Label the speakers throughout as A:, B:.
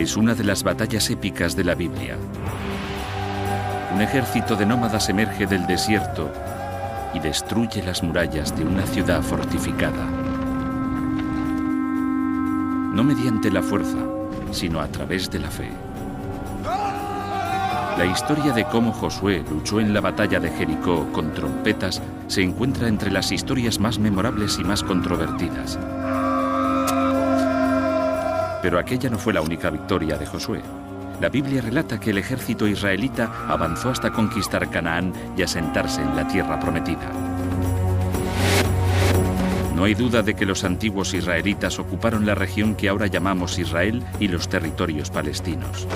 A: Es una de las batallas épicas de la Biblia. Un ejército de nómadas emerge del desierto y destruye las murallas de una ciudad fortificada. No mediante la fuerza, sino a través de la fe. La historia de cómo Josué luchó en la batalla de Jericó con trompetas se encuentra entre las historias más memorables y más controvertidas. Pero aquella no fue la única victoria de Josué. La Biblia relata que el ejército israelita avanzó hasta conquistar Canaán y asentarse en la tierra prometida. No hay duda de que los antiguos israelitas ocuparon la región que ahora llamamos Israel y los territorios palestinos.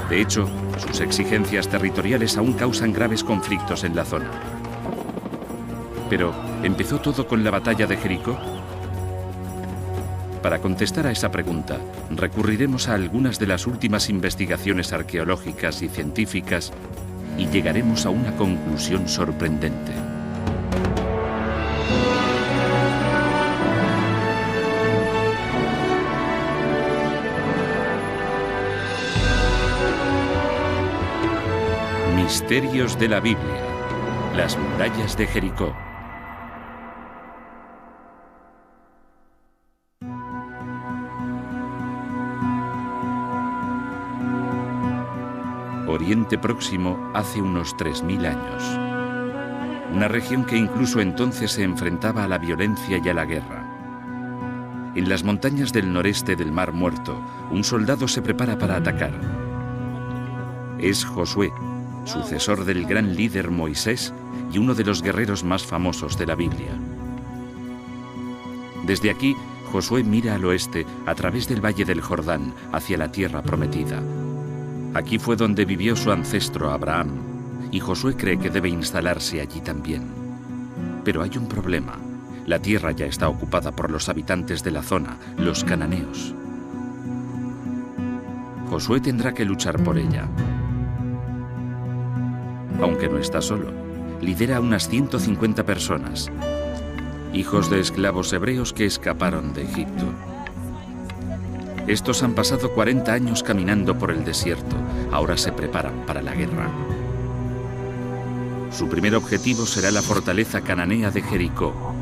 A: De hecho, sus exigencias territoriales aún causan graves conflictos en la zona. Pero, ¿empezó todo con la batalla de Jericó? Para contestar a esa pregunta, recurriremos a algunas de las últimas investigaciones arqueológicas y científicas y llegaremos a una conclusión sorprendente. Misterios de la Biblia. Las murallas de Jericó. Oriente Próximo hace unos 3000 años. Una región que incluso entonces se enfrentaba a la violencia y a la guerra. En las montañas del noreste del Mar Muerto, un soldado se prepara para atacar. Es Josué, sucesor del gran líder Moisés y uno de los guerreros más famosos de la Biblia. Desde aquí, Josué mira al oeste a través del valle del Jordán hacia la tierra prometida. Aquí fue donde vivió su ancestro Abraham, y Josué cree que debe instalarse allí también. Pero hay un problema. La tierra ya está ocupada por los habitantes de la zona, los cananeos. Josué tendrá que luchar por ella. Aunque no está solo, lidera a unas 150 personas, hijos de esclavos hebreos que escaparon de Egipto. Estos han pasado 40 años caminando por el desierto, ahora se preparan para la guerra. Su primer objetivo será la fortaleza cananea de Jericó.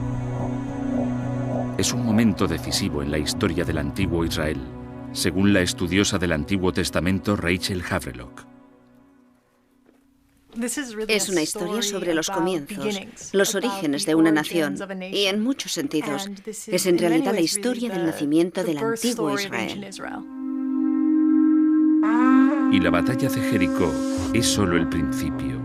A: Es un momento decisivo en la historia del antiguo Israel, según la estudiosa del Antiguo Testamento Rachel Havelock.
B: Es una historia sobre los comienzos, los orígenes de una nación, y en muchos sentidos es en realidad la historia del nacimiento del antiguo Israel.
A: Y la batalla de Jericó es solo el principio.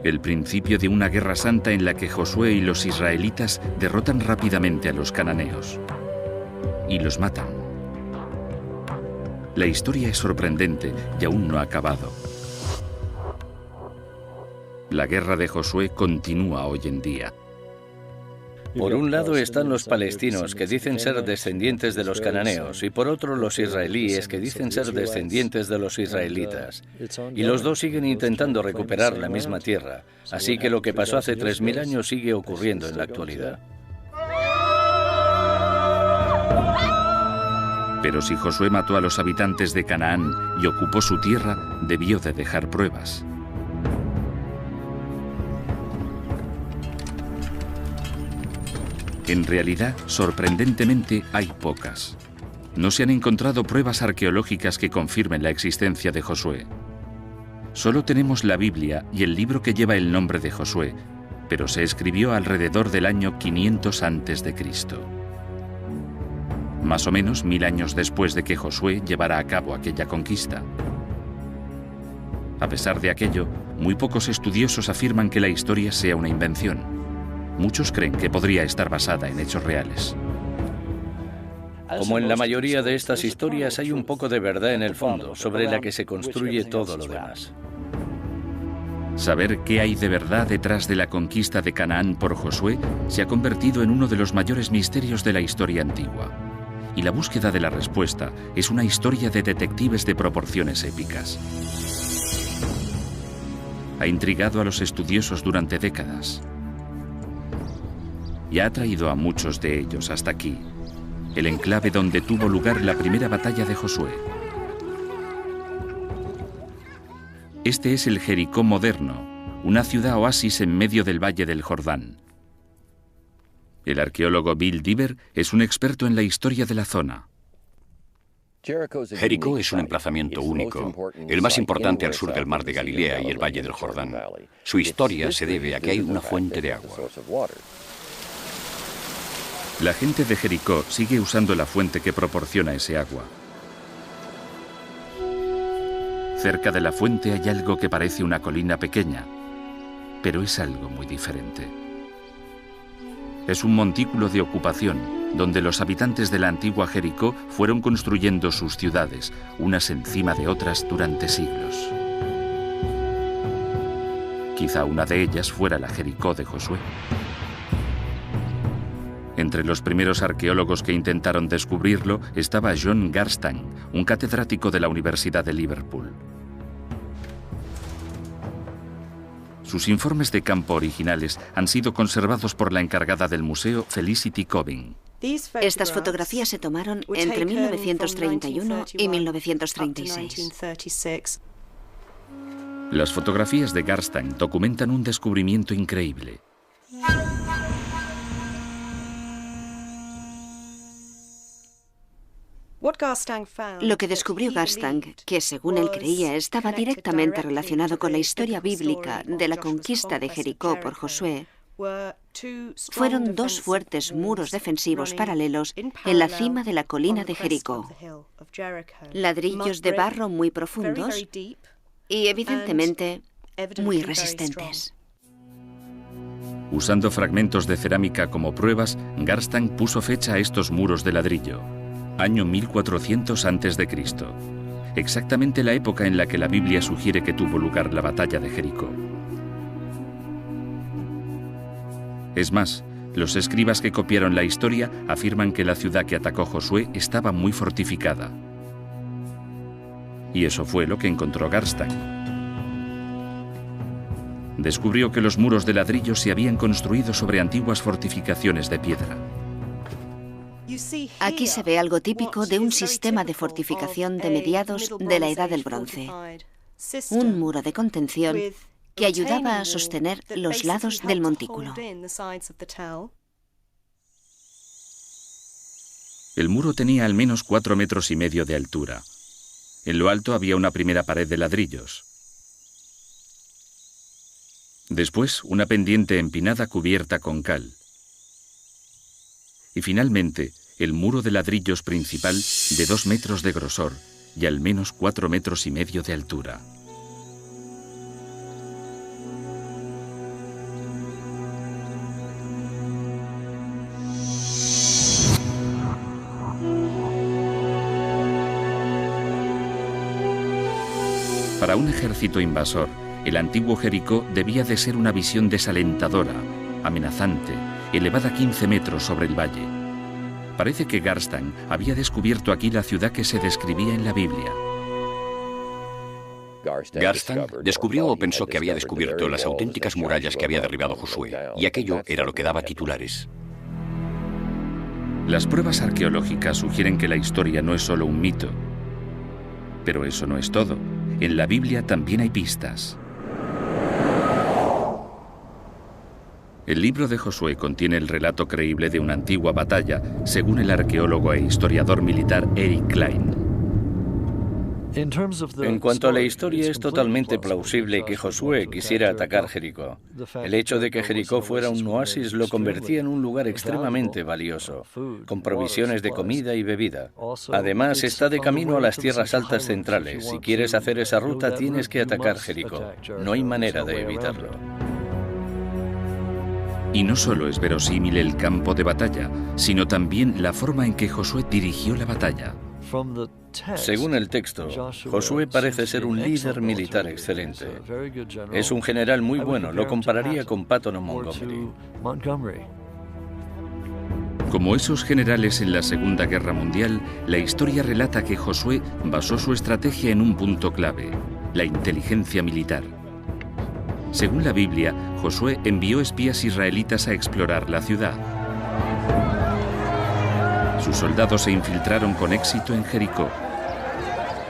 A: El principio de una guerra santa en la que Josué y los israelitas derrotan rápidamente a los cananeos y los matan. La historia es sorprendente y aún no ha acabado. La guerra de Josué continúa hoy en día.
C: Por un lado están los palestinos, que dicen ser descendientes de los cananeos, y por otro los israelíes, que dicen ser descendientes de los israelitas. Y los dos siguen intentando recuperar la misma tierra, así que lo que pasó hace 3000 años sigue ocurriendo en la actualidad.
A: Pero si Josué mató a los habitantes de Canaán y ocupó su tierra, debió de dejar pruebas. En realidad, sorprendentemente, hay pocas. No se han encontrado pruebas arqueológicas que confirmen la existencia de Josué. Solo tenemos la Biblia y el libro que lleva el nombre de Josué, pero se escribió alrededor del año 500 a.C. Más o menos 1000 años después de que Josué llevara a cabo aquella conquista. A pesar de aquello, muy pocos estudiosos afirman que la historia sea una invención. Muchos creen que podría estar basada en hechos reales.
C: Como en la mayoría de estas historias, hay un poco de verdad en el fondo, sobre la que se construye todo lo demás.
A: Saber qué hay de verdad detrás de la conquista de Canaán por Josué se ha convertido en uno de los mayores misterios de la historia antigua. Y la búsqueda de la respuesta es una historia de detectives de proporciones épicas. Ha intrigado a los estudiosos durante décadas. y ha traído a muchos de ellos hasta aquí, el enclave donde tuvo lugar la primera batalla de Josué. Este es el Jericó moderno, una ciudad oasis en medio del valle del Jordán. El arqueólogo Bill Dever es un experto en la historia de la zona.
D: Jericó es un emplazamiento único, el más importante al sur del mar de Galilea y el valle del Jordán. Su historia se debe a que hay una fuente de agua.
A: La gente de Jericó sigue usando la fuente que proporciona ese agua. Cerca de la fuente hay algo que parece una colina pequeña, pero es algo muy diferente. Es un montículo de ocupación, donde los habitantes de la antigua Jericó fueron construyendo sus ciudades, unas encima de otras durante siglos. Quizá una de ellas fuera la Jericó de Josué. Entre los primeros arqueólogos que intentaron descubrirlo estaba John Garstang, un catedrático de la Universidad de Liverpool. Sus informes de campo originales han sido conservados por la encargada del museo, Felicity Cobbing.
B: Estas fotografías se tomaron entre 1931 y 1936.
A: Las fotografías de Garstang documentan un descubrimiento increíble.
B: Lo que descubrió Garstang, que según él creía estaba directamente relacionado con la historia bíblica de la conquista de Jericó por Josué, fueron dos fuertes muros defensivos paralelos en la cima de la colina de Jericó. Ladrillos de barro muy profundos y, evidentemente, muy resistentes.
A: Usando fragmentos de cerámica como pruebas, Garstang puso fecha a estos muros de ladrillo. Año 1400 a.C., exactamente la época en la que la Biblia sugiere que tuvo lugar la batalla de Jericó. Es más, los escribas que copiaron la historia afirman que la ciudad que atacó Josué estaba muy fortificada. Y eso fue lo que encontró Garstang. Descubrió que los muros de ladrillo se habían construido sobre antiguas fortificaciones de piedra.
B: Aquí se ve algo típico de un sistema de fortificación de mediados de la Edad del Bronce. Un muro de contención que ayudaba a sostener los lados del montículo.
A: El muro tenía al menos 4,5 metros de altura. En lo alto había una primera pared de ladrillos. Después, una pendiente empinada cubierta con cal. Y finalmente, el muro de ladrillos principal de 2 metros de grosor y al menos 4,5 metros de altura. Para un ejército invasor, el antiguo Jericó debía de ser una visión desalentadora, amenazante, elevada 15 metros sobre el valle. Parece que Garstang había descubierto aquí la ciudad que se describía en la Biblia.
D: Garstang descubrió o pensó que había descubierto las auténticas murallas que había derribado Josué, y aquello era lo que daba titulares.
A: Las pruebas arqueológicas sugieren que la historia no es solo un mito. Pero eso no es todo. En la Biblia también hay pistas. El libro de Josué contiene el relato creíble de una antigua batalla, según el arqueólogo e historiador militar Eric Klein.
C: En cuanto a la historia, es totalmente plausible que Josué quisiera atacar Jericó. El hecho de que Jericó fuera un oasis lo convertía en un lugar extremadamente valioso, con provisiones de comida y bebida. Además, está de camino a las tierras altas centrales. Si quieres hacer esa ruta, tienes que atacar Jericó. No hay manera de evitarlo.
A: Y no solo es verosímil el campo de batalla, sino también la forma en que Josué dirigió la batalla.
C: Según el texto, Josué parece ser un líder militar excelente. Es un general muy bueno, lo compararía con Patton o Montgomery.
A: Como esos generales en la Segunda Guerra Mundial, la historia relata que Josué basó su estrategia en un punto clave: la inteligencia militar. Según la Biblia, Josué envió espías israelitas a explorar la ciudad, Sus soldados se infiltraron con éxito en Jericó,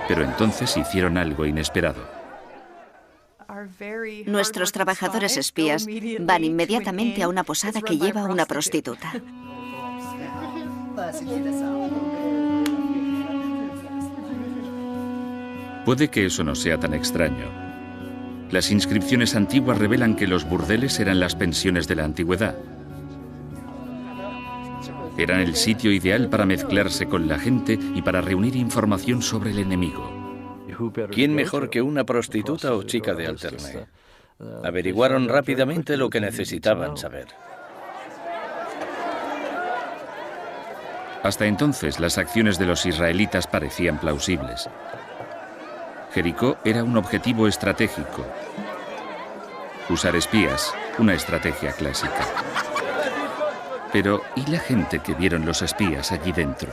A: pero entonces hicieron algo inesperado.
B: Nuestros trabajadores espías van inmediatamente a una posada que lleva a una prostituta.
A: Puede que eso no sea tan extraño. Las inscripciones antiguas revelan que los burdeles eran las pensiones de la antigüedad. Eran el sitio ideal para mezclarse con la gente y para reunir información sobre el enemigo.
C: ¿Quién mejor que una prostituta o chica de alterne? Averiguaron rápidamente lo que necesitaban saber.
A: Hasta entonces, las acciones de los israelitas parecían plausibles. Jericó era un objetivo estratégico. Usar espías, una estrategia clásica. Pero, ¿y la gente que vieron los espías allí dentro?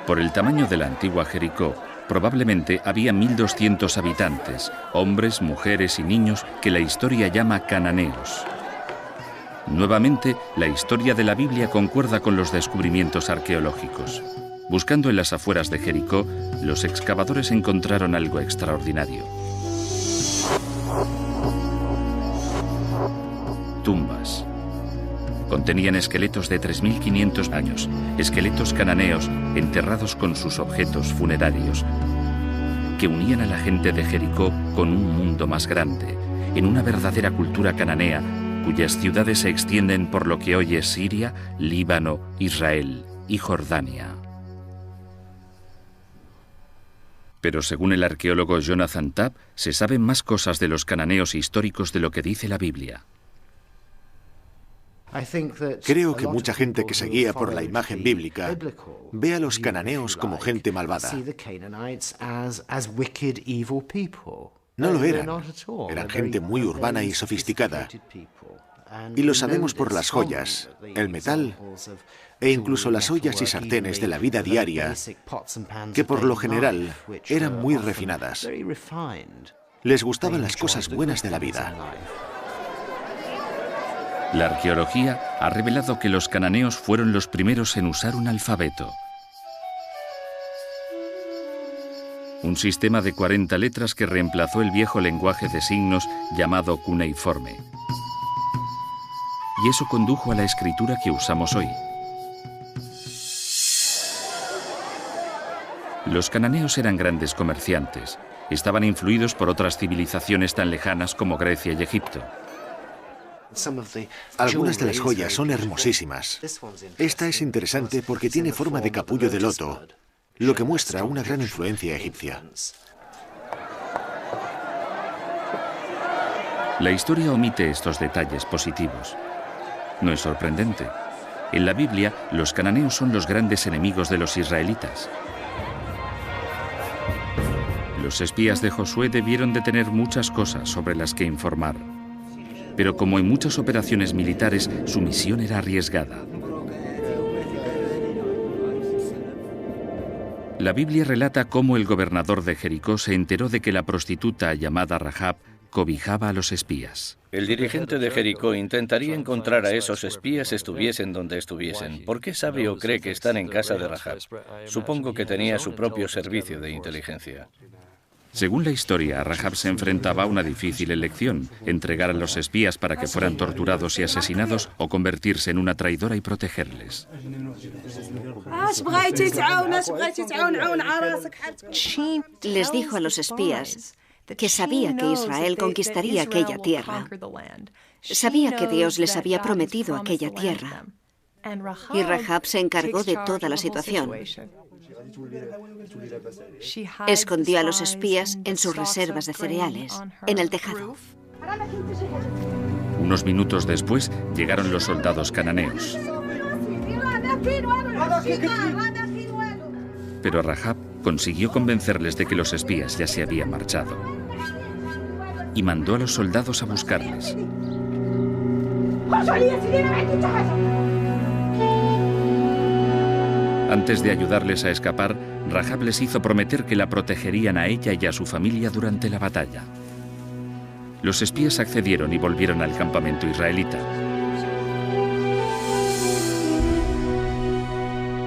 A: Por el tamaño de la antigua Jericó, probablemente había 1.200 habitantes, hombres, mujeres y niños que la historia llama cananeos. Nuevamente, la historia de la Biblia concuerda con los descubrimientos arqueológicos. Buscando en las afueras de Jericó, los excavadores encontraron algo extraordinario. Tumbas. Contenían esqueletos de 3.500 años, esqueletos cananeos enterrados con sus objetos funerarios, que unían a la gente de Jericó con un mundo más grande, en una verdadera cultura cananea, cuyas ciudades se extienden por lo que hoy es Siria, Líbano, Israel y Jordania. Pero según el arqueólogo Jonathan Tapp, se saben más cosas de los cananeos históricos de lo que dice la Biblia.
E: Creo que mucha gente que se guía por la imagen bíblica ve a los cananeos como gente malvada. No lo eran. Eran gente muy urbana y sofisticada. Y lo sabemos por las joyas, el metal e incluso las ollas y sartenes de la vida diaria, que por lo general eran muy refinadas. Les gustaban las cosas buenas de la vida.
A: La arqueología ha revelado que los cananeos fueron los primeros en usar un alfabeto. Un sistema de 40 letras que reemplazó el viejo lenguaje de signos llamado cuneiforme. Y eso condujo a la escritura que usamos hoy. Los cananeos eran grandes comerciantes. Estaban influidos por otras civilizaciones tan lejanas como Grecia y Egipto.
E: Algunas de las joyas son hermosísimas. Esta es interesante porque tiene forma de capullo de loto, lo que muestra una gran influencia egipcia.
A: La historia omite estos detalles positivos. No es sorprendente. En la Biblia, los cananeos son los grandes enemigos de los israelitas. Los espías de Josué debieron de tener muchas cosas sobre las que informar. Pero como en muchas operaciones militares, su misión era arriesgada. La Biblia relata cómo el gobernador de Jericó se enteró de que la prostituta llamada Rahab cobijaba a los espías.
C: El dirigente de Jericó intentaría encontrar a esos espías estuviesen donde estuviesen. ¿Por qué sabe o cree que están en casa de Rahab? Supongo que tenía su propio servicio de inteligencia.
A: Según la historia, Rahab se enfrentaba a una difícil elección: entregar a los espías para que fueran torturados y asesinados o convertirse en una traidora y protegerles.
B: Les dijo a los espías que sabía que Israel conquistaría aquella tierra. Sabía que Dios les había prometido aquella tierra. Y Rahab se encargó de toda la situación. Escondió a los espías en sus reservas de cereales, en el tejado.
A: Unos minutos después llegaron los soldados cananeos. Pero Rahab consiguió convencerles de que los espías ya se habían marchado y mandó a los soldados a buscarles. Antes de ayudarles a escapar, Rahab les hizo prometer que la protegerían a ella y a su familia durante la batalla. Los espías accedieron y volvieron al campamento israelita.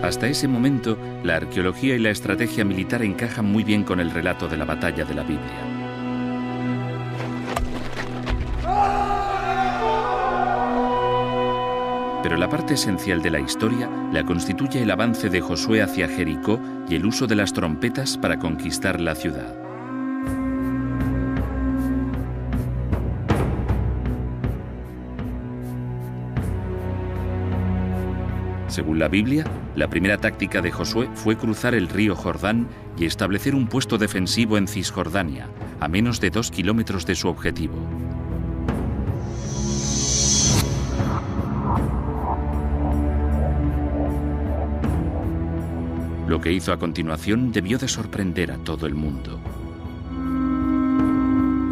A: Hasta ese momento, la arqueología y la estrategia militar encajan muy bien con el relato de la batalla de la Biblia. Pero la parte esencial de la historia la constituye el avance de Josué hacia Jericó y el uso de las trompetas para conquistar la ciudad. Según la Biblia, la primera táctica de Josué fue cruzar el río Jordán y establecer un puesto defensivo en Cisjordania, a menos de 2 kilómetros de su objetivo. Lo que hizo a continuación debió de sorprender a todo el mundo.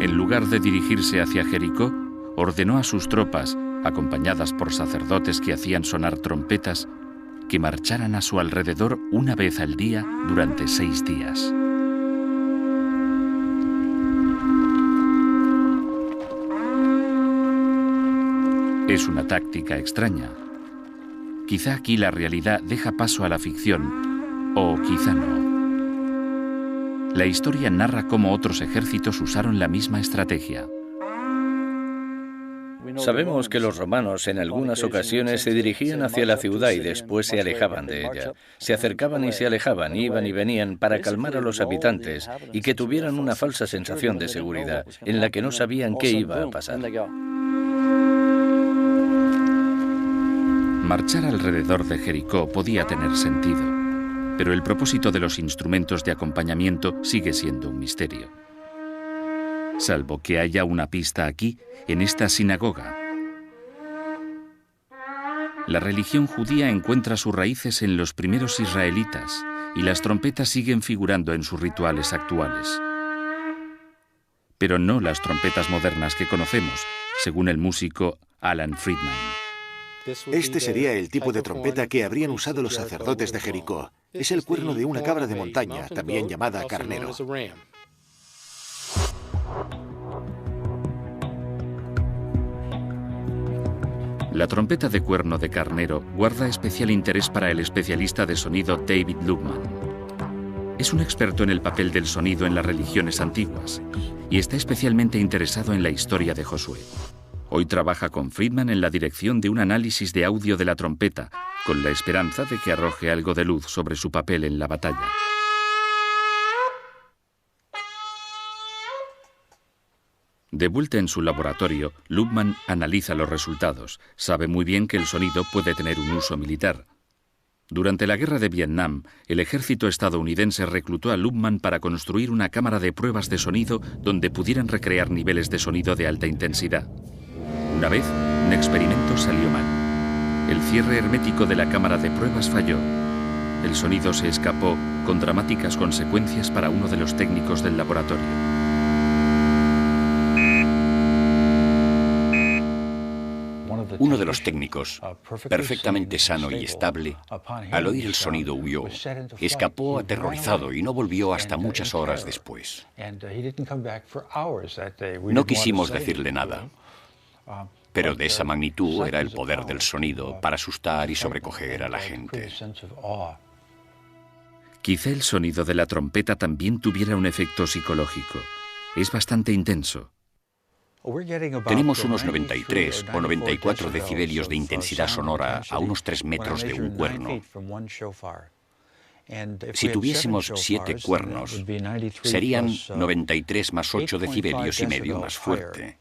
A: En lugar de dirigirse hacia Jericó, ordenó a sus tropas, acompañadas por sacerdotes que hacían sonar trompetas, que marcharan a su alrededor una vez al día durante 6 días. Es una táctica extraña. Quizá aquí la realidad deja paso a la ficción, o quizá no. La historia narra cómo otros ejércitos usaron la misma estrategia.
C: Sabemos que los romanos en algunas ocasiones se dirigían hacia la ciudad y después se alejaban de ella. Se acercaban y se alejaban, iban y venían para calmar a los habitantes y que tuvieran una falsa sensación de seguridad en la que no sabían qué iba a pasar.
A: Marchar alrededor de Jericó podía tener sentido, pero el propósito de los instrumentos de acompañamiento sigue siendo un misterio. Salvo que haya una pista aquí, en esta sinagoga. La religión judía encuentra sus raíces en los primeros israelitas y las trompetas siguen figurando en sus rituales actuales. Pero no las trompetas modernas que conocemos, según el músico Alan Friedman.
E: Este sería el tipo de trompeta que habrían usado los sacerdotes de Jericó. Es el cuerno de una cabra de montaña, también llamada carnero.
A: La trompeta de cuerno de carnero guarda especial interés para el especialista de sonido David Lubman. Es un experto en el papel del sonido en las religiones antiguas y está especialmente interesado en la historia de Josué. Hoy trabaja con Friedman en la dirección de un análisis de audio de la trompeta, con la esperanza de que arroje algo de luz sobre su papel en la batalla. De vuelta en su laboratorio, Lubman analiza los resultados. Sabe muy bien que el sonido puede tener un uso militar. Durante la guerra de Vietnam, el ejército estadounidense reclutó a Lubman para construir una cámara de pruebas de sonido donde pudieran recrear niveles de sonido de alta intensidad. Una vez, un experimento salió mal. El cierre hermético de la cámara de pruebas falló. El sonido se escapó, con dramáticas consecuencias para uno de los técnicos del laboratorio.
D: Uno de los técnicos, perfectamente sano y estable, al oír el sonido huyó, escapó aterrorizado y no volvió hasta muchas horas después. No quisimos decirle nada, pero de esa magnitud era el poder del sonido para asustar y sobrecoger a la gente.
A: Quizá el sonido de la trompeta también tuviera un efecto psicológico. Es bastante intenso.
D: Tenemos unos 93 o 94 decibelios de intensidad sonora a unos 3 metros de un cuerno. Si tuviésemos 7 cuernos, serían 93 más 8 decibelios y medio más fuerte.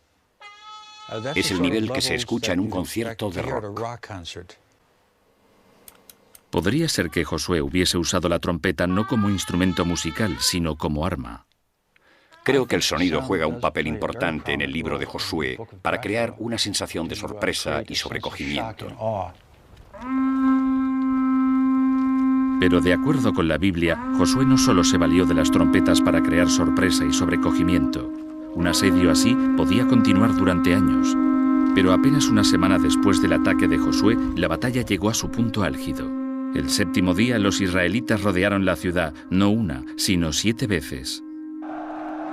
D: Es el nivel que se escucha en un concierto de rock.
A: Podría ser que Josué hubiese usado la trompeta no como instrumento musical, sino como arma.
D: Creo que el sonido juega un papel importante en el libro de Josué para crear una sensación de sorpresa y sobrecogimiento.
A: Pero de acuerdo con la Biblia, Josué no solo se valió de las trompetas para crear sorpresa y sobrecogimiento. Un asedio así podía continuar durante años. Pero apenas una semana después del ataque de Josué, la batalla llegó a su punto álgido. El 7º día, los israelitas rodearon la ciudad, no una, sino 7 veces.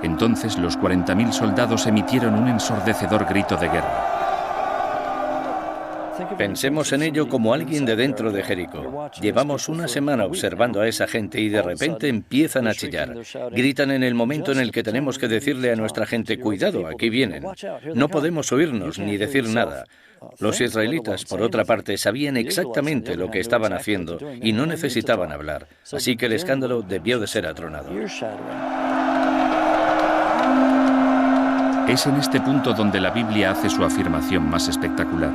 A: Entonces los 40.000 soldados emitieron un ensordecedor grito de guerra.
C: Pensemos en ello como alguien de dentro de Jericó. Llevamos una semana observando a esa gente y de repente empiezan a chillar. Gritan en el momento en el que tenemos que decirle a nuestra gente, cuidado, aquí vienen. No podemos oírnos ni decir nada. Los israelitas, por otra parte, sabían exactamente lo que estaban haciendo y no necesitaban hablar. Así que el escándalo debió de ser atronado.
A: Es en este punto donde la Biblia hace su afirmación más espectacular.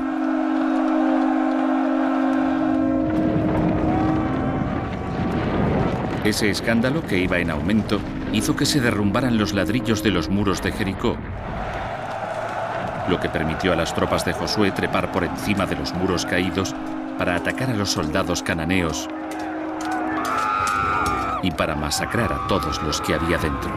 A: Ese escándalo, que iba en aumento, hizo que se derrumbaran los ladrillos de los muros de Jericó, lo que permitió a las tropas de Josué trepar por encima de los muros caídos para atacar a los soldados cananeos y para masacrar a todos los que había dentro.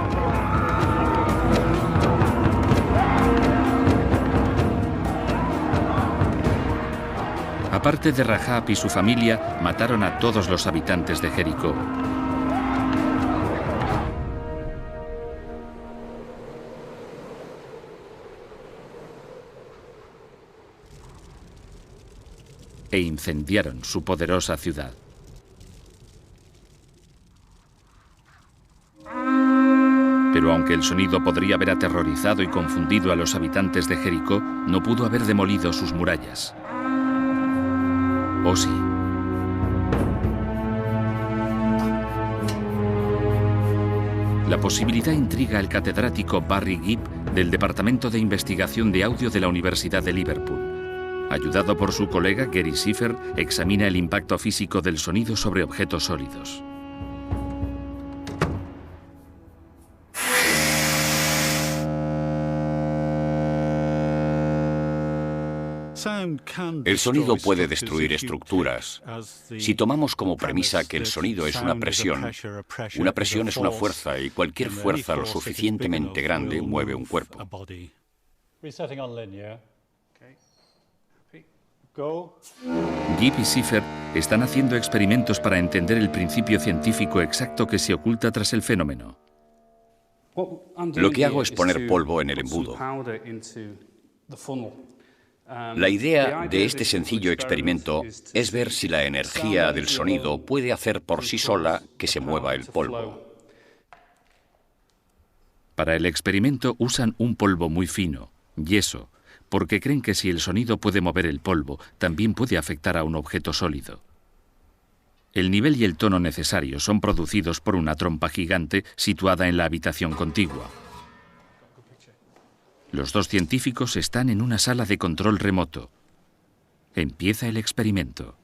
A: Aparte de Rahab y su familia, mataron a todos los habitantes de Jericó. E incendiaron su poderosa ciudad. Pero aunque el sonido podría haber aterrorizado y confundido a los habitantes de Jericó, no pudo haber demolido sus murallas. ¿O sí? La posibilidad intriga al catedrático Barry Gibb del Departamento de Investigación de Audio de la Universidad de Liverpool. Ayudado por su colega Gary Schiffer, examina el impacto físico del sonido sobre objetos sólidos.
D: El sonido puede destruir estructuras. Si tomamos como premisa que el sonido es una presión es una fuerza y cualquier fuerza lo suficientemente grande mueve un cuerpo.
A: Gibb y Schiffer están haciendo experimentos para entender el principio científico exacto que se oculta tras el fenómeno.
D: Lo que hago es poner polvo en el embudo. La idea de este sencillo experimento es ver si la energía del sonido puede hacer por sí sola que se mueva el polvo.
A: Para el experimento usan un polvo muy fino, yeso, porque creen que si el sonido puede mover el polvo, también puede afectar a un objeto sólido. El nivel y el tono necesarios son producidos por una trompa gigante situada en la habitación contigua. Los dos científicos están en una sala de control remoto. Empieza el experimento.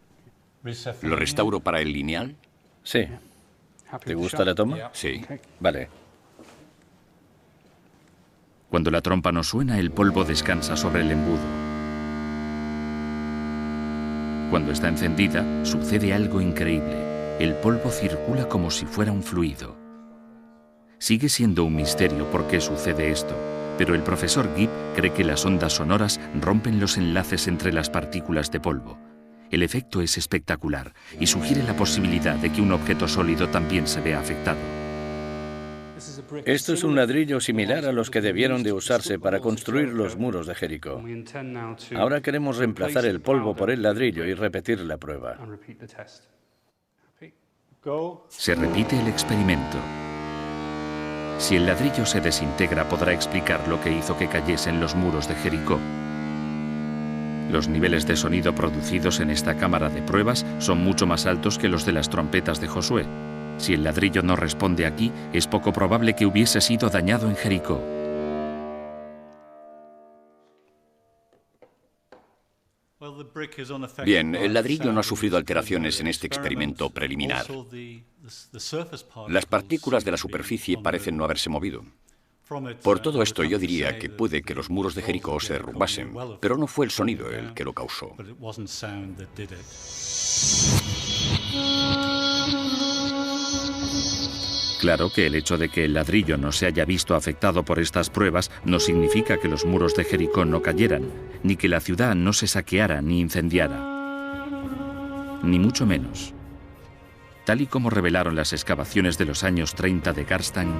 D: ¿Lo restauro para el lineal?
C: Sí. ¿Te gusta la toma?
D: Sí.
C: Vale.
A: Cuando la trompa no suena, el polvo descansa sobre el embudo. Cuando está encendida, sucede algo increíble. El polvo circula como si fuera un fluido. Sigue siendo un misterio por qué sucede esto, pero el profesor Gibb cree que las ondas sonoras rompen los enlaces entre las partículas de polvo. El efecto es espectacular y sugiere la posibilidad de que un objeto sólido también se vea afectado.
C: Esto es un ladrillo similar a los que debieron de usarse para construir los muros de Jericó. Ahora queremos reemplazar el polvo por el ladrillo y repetir la prueba.
A: Se repite el experimento. Si el ladrillo se desintegra, podrá explicar lo que hizo que cayesen los muros de Jericó. Los niveles de sonido producidos en esta cámara de pruebas son mucho más altos que los de las trompetas de Josué. Si el ladrillo no responde aquí, es poco probable que hubiese sido dañado en Jericó.
D: Bien, el ladrillo no ha sufrido alteraciones en este experimento preliminar. Las partículas de la superficie parecen no haberse movido. Por todo esto, yo diría que puede que los muros de Jericó se derrumbasen, pero no fue el sonido el que lo causó.
A: Claro que el hecho de que el ladrillo no se haya visto afectado por estas pruebas no significa que los muros de Jericó no cayeran, ni que la ciudad no se saqueara ni incendiara. Ni mucho menos. Tal y como revelaron las excavaciones de los años 30 de Garstang,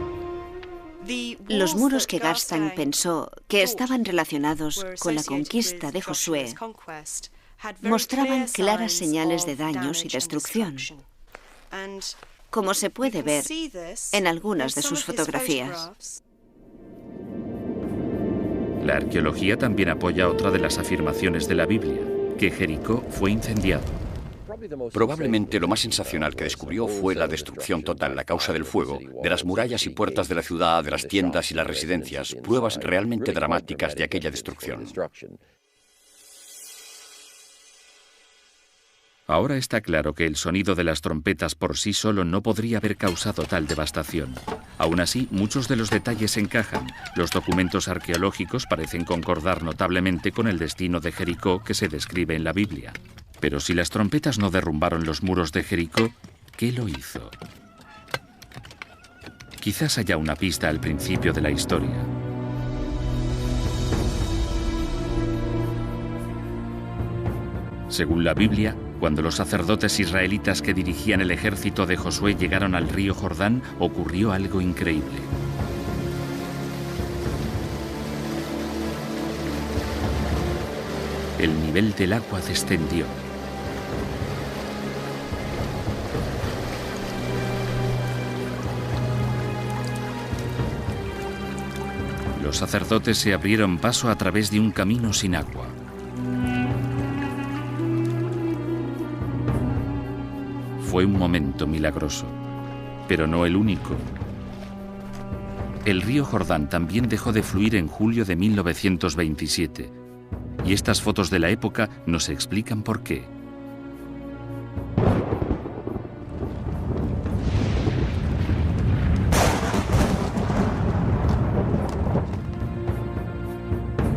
B: los muros que Garstang pensó que estaban relacionados con la conquista de Josué mostraban claras señales de daños y destrucción, como se puede ver en algunas de sus fotografías.
A: La arqueología también apoya otra de las afirmaciones de la Biblia, que Jericó fue incendiado.
D: Probablemente lo más sensacional que descubrió fue la destrucción total a causa del fuego, de las murallas y puertas de la ciudad, de las tiendas y las residencias, pruebas realmente dramáticas de aquella destrucción.
A: Ahora está claro que el sonido de las trompetas por sí solo no podría haber causado tal devastación. Aún así, muchos de los detalles encajan. Los documentos arqueológicos parecen concordar notablemente con el destino de Jericó que se describe en la Biblia. Pero si las trompetas no derrumbaron los muros de Jericó, ¿qué lo hizo? Quizás haya una pista al principio de la historia. Según la Biblia, cuando los sacerdotes israelitas que dirigían el ejército de Josué llegaron al río Jordán, ocurrió algo increíble. El nivel del agua descendió. Los sacerdotes se abrieron paso a través de un camino sin agua. Fue un momento milagroso, pero no el único. El río Jordán también dejó de fluir en julio de 1927, y estas fotos de la época nos explican por qué.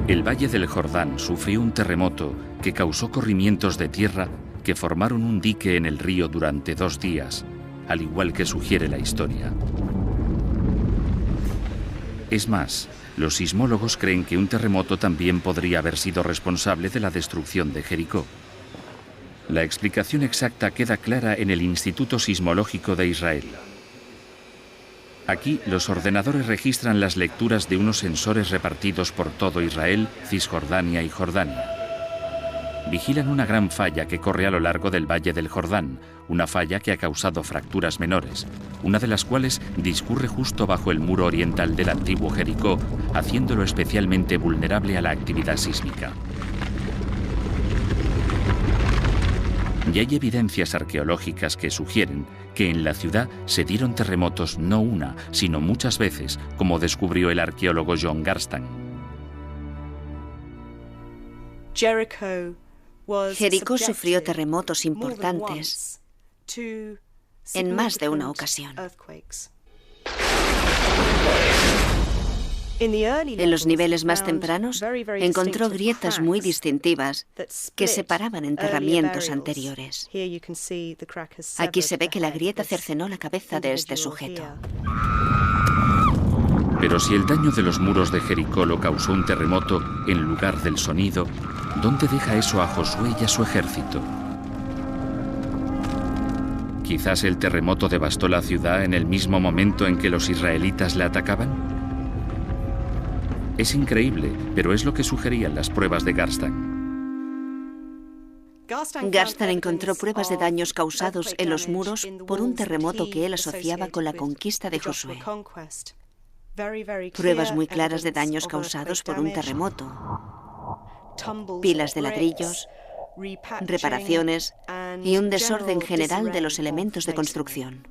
A: El Valle del Jordán sufrió un terremoto que causó corrimientos de tierra que formaron un dique en el río durante 2 días, al igual que sugiere la historia. Es más, los sismólogos creen que un terremoto también podría haber sido responsable de la destrucción de Jericó. La explicación exacta queda clara en el Instituto Sismológico de Israel. Aquí, los ordenadores registran las lecturas de unos sensores repartidos por todo Israel, Cisjordania y Jordania. Vigilan una gran falla que corre a lo largo del Valle del Jordán, una falla que ha causado fracturas menores, una de las cuales discurre justo bajo el muro oriental del antiguo Jericó, haciéndolo especialmente vulnerable a la actividad sísmica. Y hay evidencias arqueológicas que sugieren que en la ciudad se dieron terremotos no una, sino muchas veces, como descubrió el arqueólogo John Garstan.
B: Jericó sufrió terremotos importantes en más de una ocasión. En los niveles más tempranos encontró grietas muy distintivas que separaban enterramientos anteriores. Aquí se ve que la grieta cercenó la cabeza de este sujeto.
A: Pero si el daño de los muros de Jericó lo causó un terremoto en lugar del sonido, ¿dónde deja eso a Josué y a su ejército? ¿Quizás el terremoto devastó la ciudad en el mismo momento en que los israelitas la atacaban? Es increíble, pero es lo que sugerían las pruebas de Garstan.
B: Garstan encontró pruebas de daños causados en los muros por un terremoto que él asociaba con la conquista de Josué. Pruebas muy claras de daños causados por un terremoto. Pilas de ladrillos, reparaciones y un desorden general de los elementos de construcción.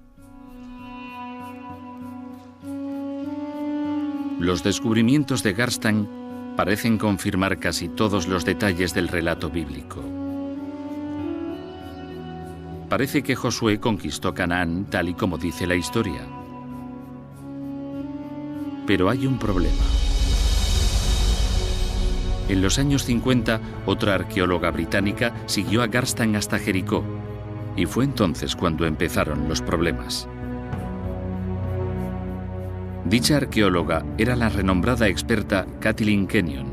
A: Los descubrimientos de Garstan parecen confirmar casi todos los detalles del relato bíblico. Parece que Josué conquistó Canaán tal y como dice la historia. Pero hay un problema. En los años 50, otra arqueóloga británica siguió a Garstan hasta Jericó, y fue entonces cuando empezaron los problemas. Dicha arqueóloga era la renombrada experta Kathleen Kenyon.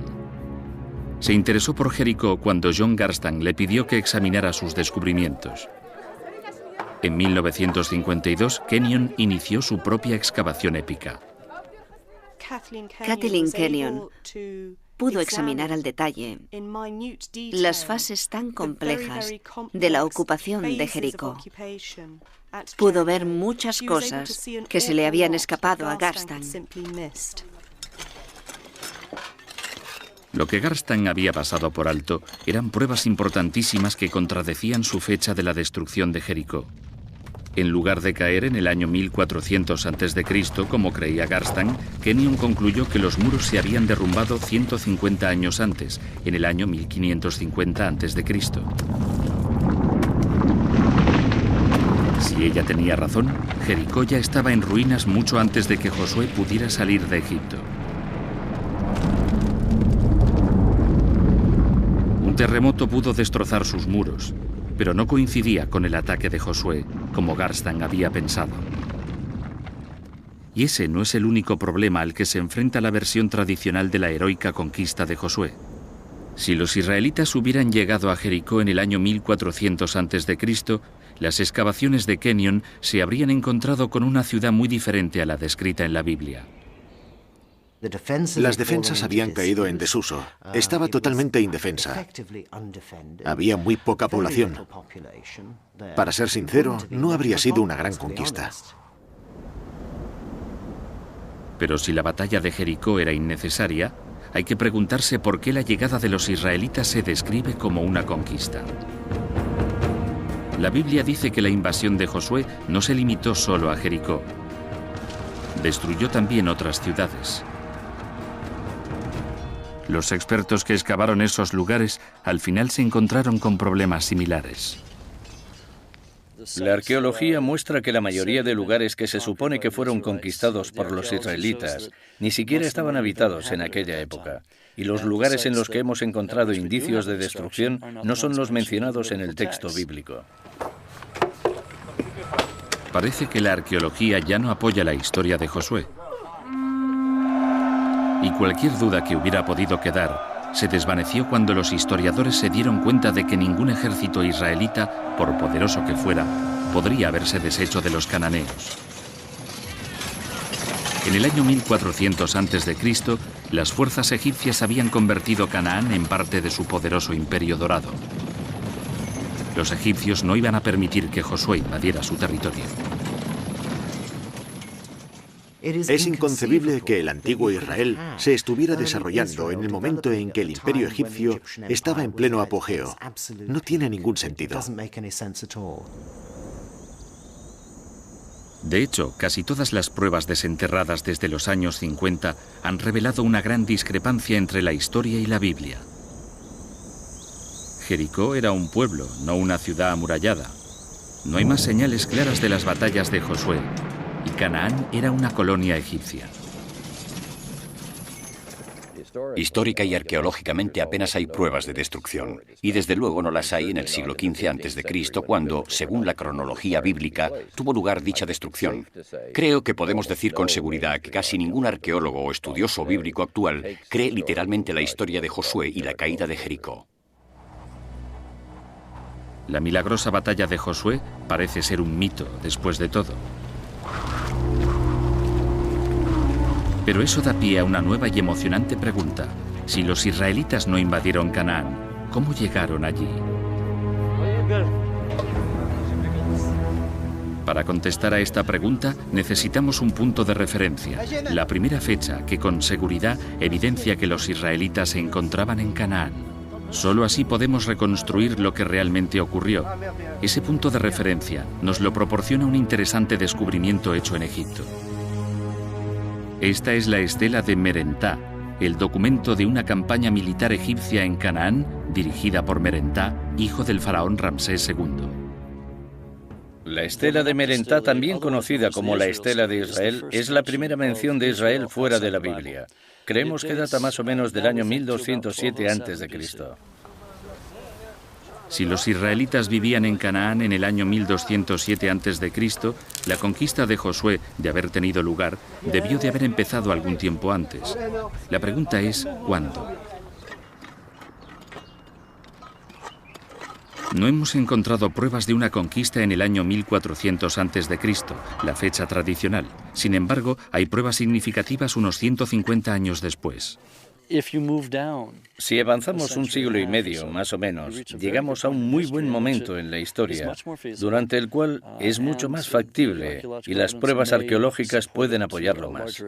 A: Se interesó por Jericó cuando John Garstan le pidió que examinara sus descubrimientos. En 1952, Kenyon inició su propia excavación épica.
B: Kathleen Kenyon pudo examinar al detalle las fases tan complejas de la ocupación de Jericó. Pudo ver muchas cosas que se le habían escapado a Garstang.
A: Lo que Garstang había pasado por alto eran pruebas importantísimas que contradecían su fecha de la destrucción de Jericó. En lugar de caer en el año 1400 a.C., como creía Garstang, Kenyon concluyó que los muros se habían derrumbado 150 años antes, en el año 1550 a.C. Si ella tenía razón, Jericó ya estaba en ruinas mucho antes de que Josué pudiera salir de Egipto. Un terremoto pudo destrozar sus muros, pero no coincidía con el ataque de Josué, como Garstang había pensado. Y ese no es el único problema al que se enfrenta la versión tradicional de la heroica conquista de Josué. Si los israelitas hubieran llegado a Jericó en el año 1400 a.C., las excavaciones de Kenyon se habrían encontrado con una ciudad muy diferente a la descrita en la Biblia.
E: Las defensas habían caído en desuso. Estaba totalmente indefensa. Había muy poca población. Para ser sincero, no habría sido una gran conquista.
A: Pero si la batalla de Jericó era innecesaria, hay que preguntarse por qué la llegada de los israelitas se describe como una conquista. La Biblia dice que la invasión de Josué no se limitó solo a Jericó. Destruyó también otras ciudades. Los expertos que excavaron esos lugares al final se encontraron con problemas similares.
C: La arqueología muestra que la mayoría de lugares que se supone que fueron conquistados por los israelitas ni siquiera estaban habitados en aquella época, y los lugares en los que hemos encontrado indicios de destrucción no son los mencionados en el texto bíblico.
A: Parece que la arqueología ya no apoya la historia de Josué. Y cualquier duda que hubiera podido quedar se desvaneció cuando los historiadores se dieron cuenta de que ningún ejército israelita, por poderoso que fuera, podría haberse deshecho de los cananeos. En el año 1400 a.C., las fuerzas egipcias habían convertido Canaán en parte de su poderoso imperio dorado. Los egipcios no iban a permitir que Josué invadiera su territorio.
E: Es inconcebible que el antiguo Israel se estuviera desarrollando en el momento en que el imperio egipcio estaba en pleno apogeo. No tiene ningún sentido.
A: De hecho, casi todas las pruebas desenterradas desde los años 50 han revelado una gran discrepancia entre la historia y la Biblia. Jericó era un pueblo, no una ciudad amurallada. No hay más señales claras de las batallas de Josué. Y Canaán era una colonia egipcia.
D: Histórica y arqueológicamente apenas hay pruebas de destrucción, y desde luego no las hay en el siglo XV a.C., cuando, según la cronología bíblica, tuvo lugar dicha destrucción. Creo que podemos decir con seguridad que casi ningún arqueólogo o estudioso bíblico actual cree literalmente la historia de Josué y la caída de Jericó.
A: La milagrosa batalla de Josué parece ser un mito, después de todo. Pero eso da pie a una nueva y emocionante pregunta. Si los israelitas no invadieron Canaán, ¿cómo llegaron allí? Para contestar a esta pregunta, necesitamos un punto de referencia, la primera fecha que con seguridad evidencia que los israelitas se encontraban en Canaán. Solo así podemos reconstruir lo que realmente ocurrió. Ese punto de referencia nos lo proporciona un interesante descubrimiento hecho en Egipto. Esta es la estela de Merentá, el documento de una campaña militar egipcia en Canaán dirigida por Merentá, hijo del faraón Ramsés II.
C: La estela de Merentá, también conocida como la estela de Israel, es la primera mención de Israel fuera de la Biblia. Creemos que data más o menos del año 1207 a.C.
A: Si los israelitas vivían en Canaán en el año 1207 a.C., la conquista de Josué, de haber tenido lugar, debió de haber empezado algún tiempo antes. La pregunta es, ¿cuándo? No hemos encontrado pruebas de una conquista en el año 1400 a.C., la fecha tradicional. Sin embargo, hay pruebas significativas unos 150 años después.
C: Si avanzamos un siglo y medio, más o menos, llegamos a un muy buen momento en la historia, durante el cual es mucho más factible y las pruebas arqueológicas pueden apoyarlo más.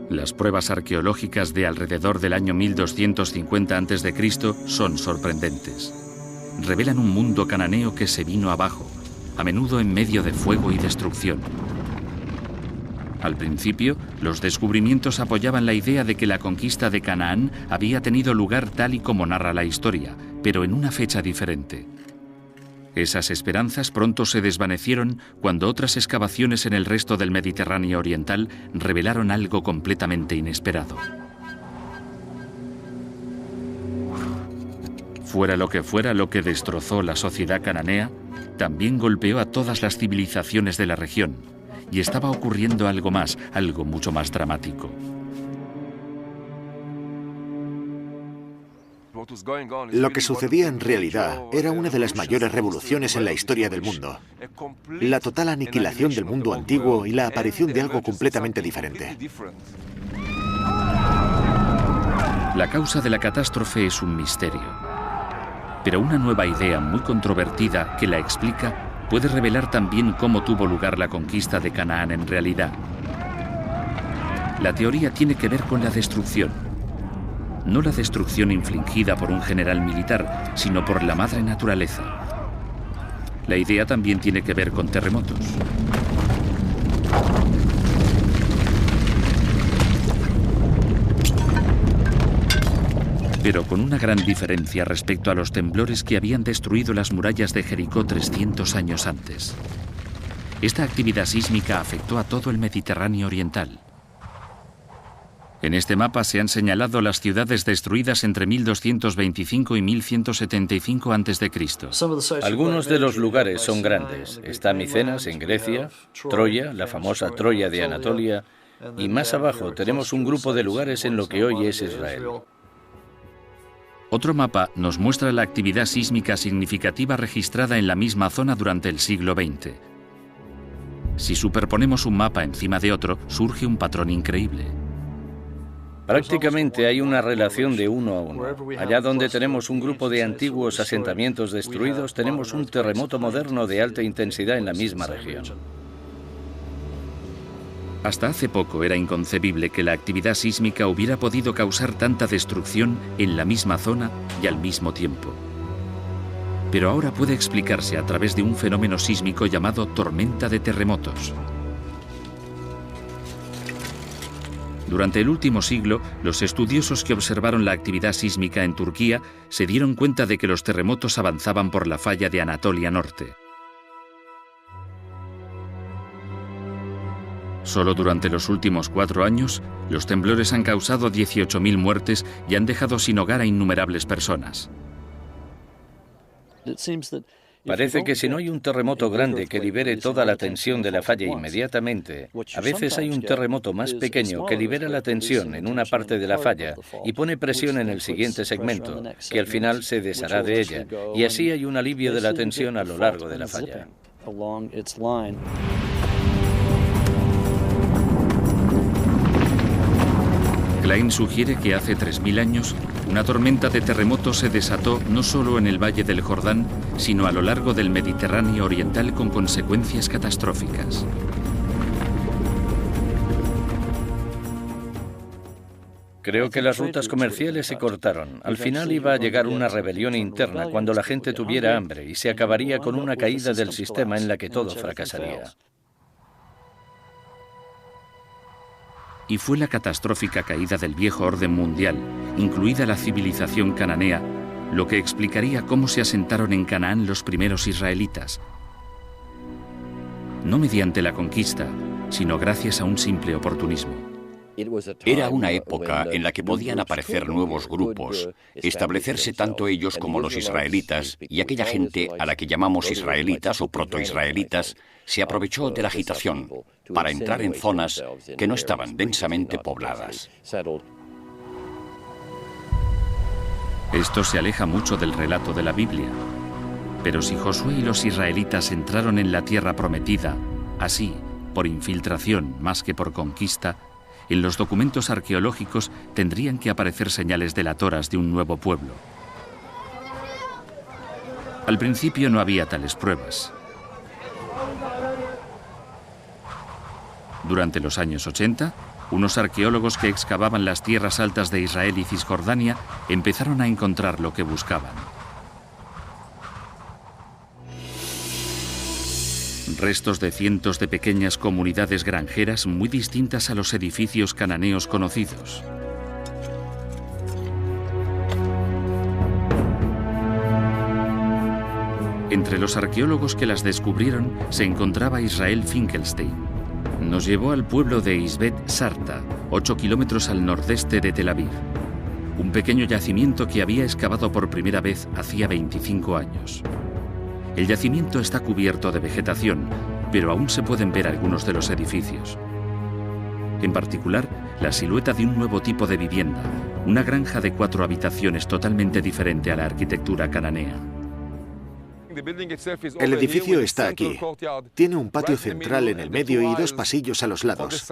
A: Las pruebas arqueológicas de alrededor del año 1250 a.C. son sorprendentes. Revelan un mundo cananeo que se vino abajo, a menudo en medio de fuego y destrucción. Al principio, los descubrimientos apoyaban la idea de que la conquista de Canaán había tenido lugar tal y como narra la historia, pero en una fecha diferente. Esas esperanzas pronto se desvanecieron cuando otras excavaciones en el resto del Mediterráneo oriental revelaron algo completamente inesperado. Fuera lo que destrozó la sociedad cananea, también golpeó a todas las civilizaciones de la región. Y estaba ocurriendo algo más, algo mucho más dramático.
E: Lo que sucedía en realidad era una de las mayores revoluciones en la historia del mundo. La total aniquilación del mundo antiguo y la aparición de algo completamente diferente.
A: La causa de la catástrofe es un misterio. Pero una nueva idea muy controvertida que la explica puede revelar también cómo tuvo lugar la conquista de Canaán en realidad. La teoría tiene que ver con la destrucción. No la destrucción infligida por un general militar, sino por la madre naturaleza. La idea también tiene que ver con terremotos. Pero con una gran diferencia respecto a los temblores que habían destruido las murallas de Jericó 300 años antes. Esta actividad sísmica afectó a todo el Mediterráneo oriental. En este mapa se han señalado las ciudades destruidas entre 1225 y 1175 a.C.
C: Algunos de los lugares son grandes. Está Micenas en Grecia, Troya, la famosa Troya de Anatolia, y más abajo tenemos un grupo de lugares en lo que hoy es Israel.
A: Otro mapa nos muestra la actividad sísmica significativa registrada en la misma zona durante el siglo XX. Si superponemos un mapa encima de otro, surge un patrón increíble.
C: Prácticamente hay una relación de 1 a 1. Allá donde tenemos un grupo de antiguos asentamientos destruidos, tenemos un terremoto moderno de alta intensidad en la misma región.
A: Hasta hace poco era inconcebible que la actividad sísmica hubiera podido causar tanta destrucción en la misma zona y al mismo tiempo. Pero ahora puede explicarse a través de un fenómeno sísmico llamado tormenta de terremotos. Durante el último siglo, los estudiosos que observaron la actividad sísmica en Turquía se dieron cuenta de que los terremotos avanzaban por la falla de Anatolia Norte. Solo durante los últimos 4 años, los temblores han causado 18.000 muertes y han dejado sin hogar a innumerables personas.
C: Parece que si no hay un terremoto grande que libere toda la tensión de la falla inmediatamente, a veces hay un terremoto más pequeño que libera la tensión en una parte de la falla y pone presión en el siguiente segmento, que al final se deshará de ella, y así hay un alivio de la tensión a lo largo de la falla.
A: Klein sugiere que hace 3.000 años, una tormenta de terremotos se desató no solo en el Valle del Jordán, sino a lo largo del Mediterráneo oriental con consecuencias catastróficas.
C: Creo que las rutas comerciales se cortaron. Al final iba a llegar una rebelión interna cuando la gente tuviera hambre y se acabaría con una caída del sistema en la que todo fracasaría.
A: Y fue la catastrófica caída del viejo orden mundial, incluida la civilización cananea, lo que explicaría cómo se asentaron en Canaán los primeros israelitas. No mediante la conquista, sino gracias a un simple oportunismo.
D: Era una época en la que podían aparecer nuevos grupos, establecerse tanto ellos como los israelitas, y aquella gente a la que llamamos israelitas o protoisraelitas se aprovechó de la agitación para entrar en zonas que no estaban densamente pobladas.
A: Esto se aleja mucho del relato de la Biblia. Pero si Josué y los israelitas entraron en la tierra prometida, así, por infiltración más que por conquista, en los documentos arqueológicos tendrían que aparecer señales delatoras de un nuevo pueblo. Al principio no había tales pruebas. Durante los años 80, unos arqueólogos que excavaban las tierras altas de Israel y Cisjordania empezaron a encontrar lo que buscaban. Restos de cientos de pequeñas comunidades granjeras muy distintas a los edificios cananeos conocidos. Entre los arqueólogos que las descubrieron se encontraba Israel Finkelstein. Nos llevó al pueblo de Isbet Sarta, 8 kilómetros al nordeste de Tel Aviv. Un pequeño yacimiento que había excavado por primera vez hacía 25 años. El yacimiento está cubierto de vegetación, pero aún se pueden ver algunos de los edificios. En particular, la silueta de un nuevo tipo de vivienda, una granja de 4 habitaciones totalmente diferente a la arquitectura cananea.
E: El edificio está aquí. Tiene un patio central en el medio y 2 pasillos a los lados.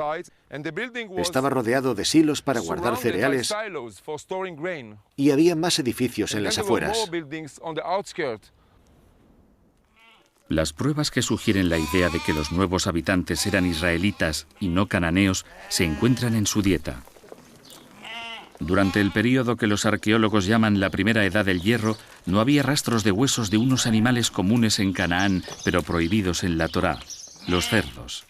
E: Estaba rodeado de silos para guardar cereales y había más edificios en las afueras.
A: Las pruebas que sugieren la idea de que los nuevos habitantes eran israelitas y no cananeos se encuentran en su dieta. Durante el período que los arqueólogos llaman la primera edad del hierro, no había rastros de huesos de unos animales comunes en Canaán, pero prohibidos en la Torá, los cerdos.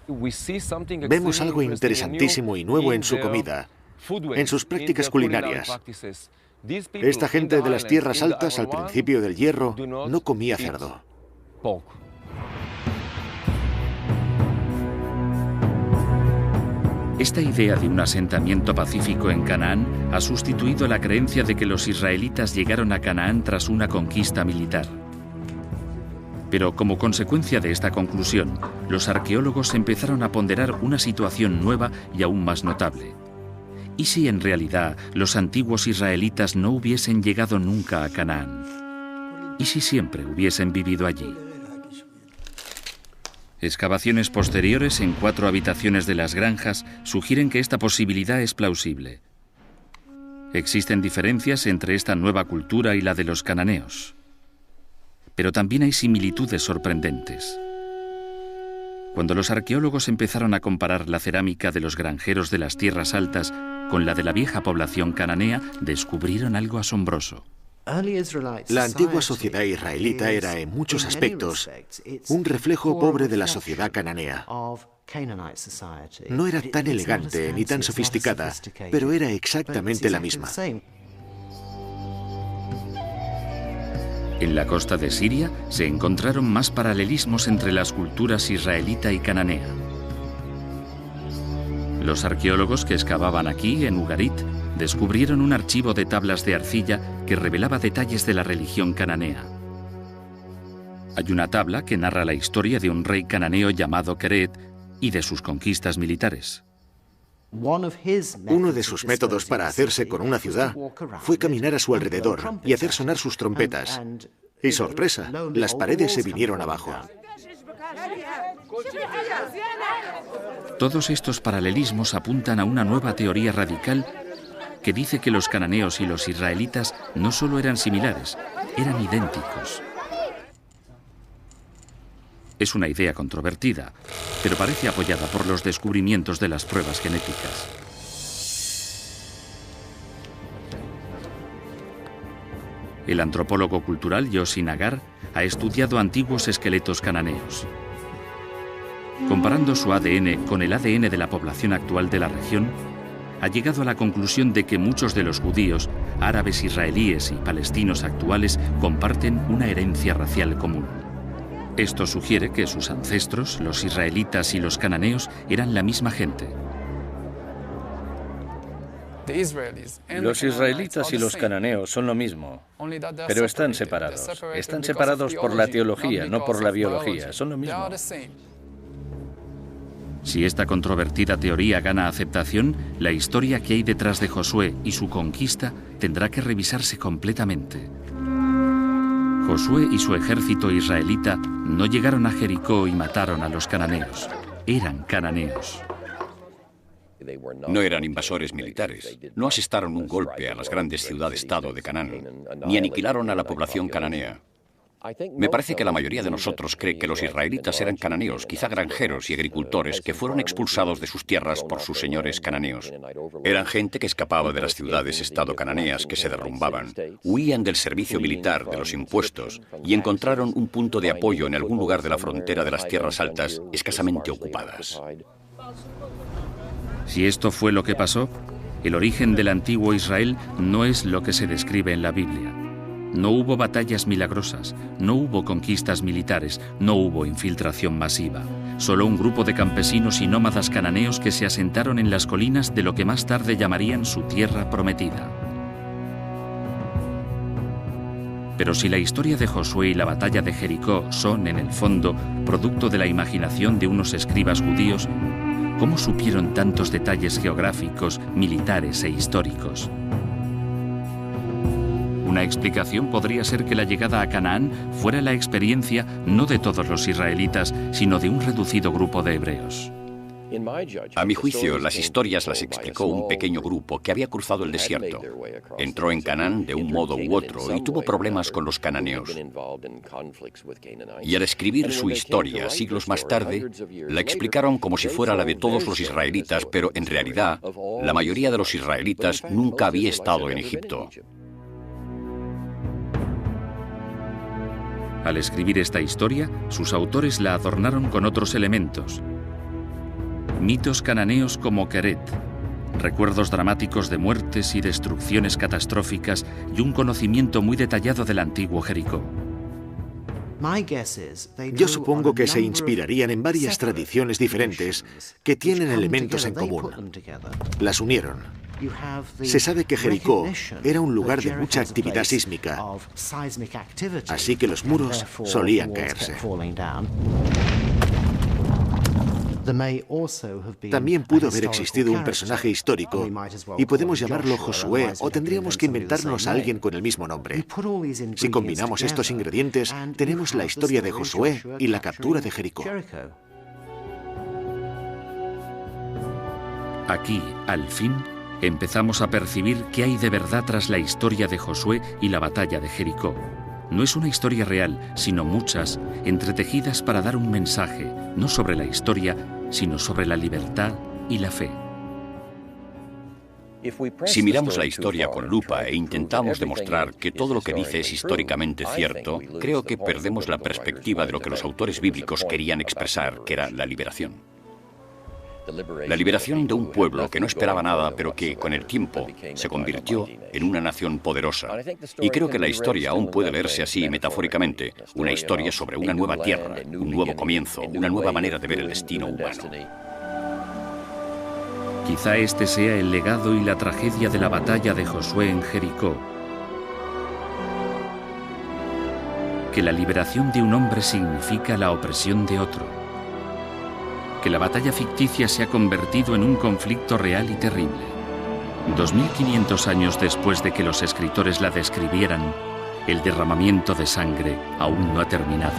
E: Vemos algo interesantísimo y nuevo en su comida, en sus prácticas culinarias. Esta gente de las tierras altas al principio del hierro no comía cerdo.
A: Esta idea de un asentamiento pacífico en Canaán ha sustituido la creencia de que los israelitas llegaron a Canaán tras una conquista militar. Pero como consecuencia de esta conclusión, los arqueólogos empezaron a ponderar una situación nueva y aún más notable. ¿Y si en realidad los antiguos israelitas no hubiesen llegado nunca a Canaán? ¿Y si siempre hubiesen vivido allí? Excavaciones posteriores en 4 habitaciones de las granjas sugieren que esta posibilidad es plausible. Existen diferencias entre esta nueva cultura y la de los cananeos. Pero también hay similitudes sorprendentes. Cuando los arqueólogos empezaron a comparar la cerámica de los granjeros de las tierras altas con la de la vieja población cananea, descubrieron algo asombroso.
E: La antigua sociedad israelita era, en muchos aspectos, un reflejo pobre de la sociedad cananea. No era tan elegante ni tan sofisticada, pero era exactamente la misma.
A: En la costa de Siria se encontraron más paralelismos entre las culturas israelita y cananea. Los arqueólogos que excavaban aquí, en Ugarit, descubrieron un archivo de tablas de arcilla que revelaba detalles de la religión cananea. Hay una tabla que narra la historia de un rey cananeo llamado Keret y de sus conquistas militares.
E: Uno de sus métodos para hacerse con una ciudad fue caminar a su alrededor y hacer sonar sus trompetas. Y sorpresa, las paredes se vinieron abajo.
A: Todos estos paralelismos apuntan a una nueva teoría radical que dice que los cananeos y los israelitas no solo eran similares, eran idénticos. Es una idea controvertida, pero parece apoyada por los descubrimientos de las pruebas genéticas. El antropólogo cultural Yossi Nagar ha estudiado antiguos esqueletos cananeos. Comparando su ADN con el ADN de la población actual de la región, ha llegado a la conclusión de que muchos de los judíos, árabes israelíes y palestinos actuales comparten una herencia racial común. Esto sugiere que sus ancestros, los israelitas y los cananeos, eran la misma gente.
C: Los israelitas y los cananeos son lo mismo, pero están separados. Están separados por la teología, no por la biología. Son lo mismo.
A: Si esta controvertida teoría gana aceptación, la historia que hay detrás de Josué y su conquista tendrá que revisarse completamente. Josué y su ejército israelita no llegaron a Jericó y mataron a los cananeos. Eran cananeos.
D: No eran invasores militares, no asestaron un golpe a las grandes ciudades-estado de Canaán, ni aniquilaron a la población cananea. Me parece que la mayoría de nosotros cree que los israelitas eran cananeos, quizá granjeros y agricultores que fueron expulsados de sus tierras por sus señores cananeos. Eran gente que escapaba de las ciudades-estado cananeas que se derrumbaban, huían del servicio militar, de los impuestos, y encontraron un punto de apoyo en algún lugar de la frontera de las tierras altas escasamente ocupadas.
A: Si esto fue lo que pasó, el origen del antiguo Israel no es lo que se describe en la Biblia. No hubo batallas milagrosas, no hubo conquistas militares, no hubo infiltración masiva. Solo un grupo de campesinos y nómadas cananeos que se asentaron en las colinas de lo que más tarde llamarían su tierra prometida. Pero si la historia de Josué y la batalla de Jericó son, en el fondo, producto de la imaginación de unos escribas judíos, ¿cómo supieron tantos detalles geográficos, militares e históricos? Una explicación podría ser que la llegada a Canaán fuera la experiencia no de todos los israelitas, sino de un reducido grupo de hebreos.
D: A mi juicio, las historias las explicó un pequeño grupo que había cruzado el desierto. Entró en Canaán de un modo u otro y tuvo problemas con los cananeos. Y al escribir su historia siglos más tarde, la explicaron como si fuera la de todos los israelitas, pero en realidad, la mayoría de los israelitas nunca había estado en Egipto.
A: Al escribir esta historia, sus autores la adornaron con otros elementos. Mitos cananeos como Keret, recuerdos dramáticos de muertes y destrucciones catastróficas y un conocimiento muy detallado del antiguo Jericó.
E: Yo supongo que se inspirarían en varias tradiciones diferentes que tienen elementos en común. Las unieron. Se sabe que Jericó era un lugar de mucha actividad sísmica, así que los muros solían caerse. También pudo haber existido un personaje histórico, y podemos llamarlo Josué, o tendríamos que inventarnos a alguien con el mismo nombre. Si combinamos estos ingredientes, tenemos la historia de Josué y la captura de Jericó.
A: Aquí, al fin, empezamos a percibir qué hay de verdad tras la historia de Josué y la batalla de Jericó. No es una historia real, sino muchas, entretejidas para dar un mensaje, no sobre la historia, sino sobre la libertad y la fe.
D: Si miramos la historia con lupa e intentamos demostrar que todo lo que dice es históricamente cierto, creo que perdemos la perspectiva de lo que los autores bíblicos querían expresar, que era la liberación. La liberación de un pueblo que no esperaba nada, pero que, con el tiempo, se convirtió en una nación poderosa. Y creo que la historia aún puede leerse así, metafóricamente, una historia sobre una nueva tierra, un nuevo comienzo, una nueva manera de ver el destino humano.
A: Quizá este sea el legado y la tragedia de la batalla de Josué en Jericó. Que la liberación de un hombre significa la opresión de otro. Que la batalla ficticia se ha convertido en un conflicto real y terrible. 2500 años después de que los escritores la describieran, el derramamiento de sangre aún no ha terminado.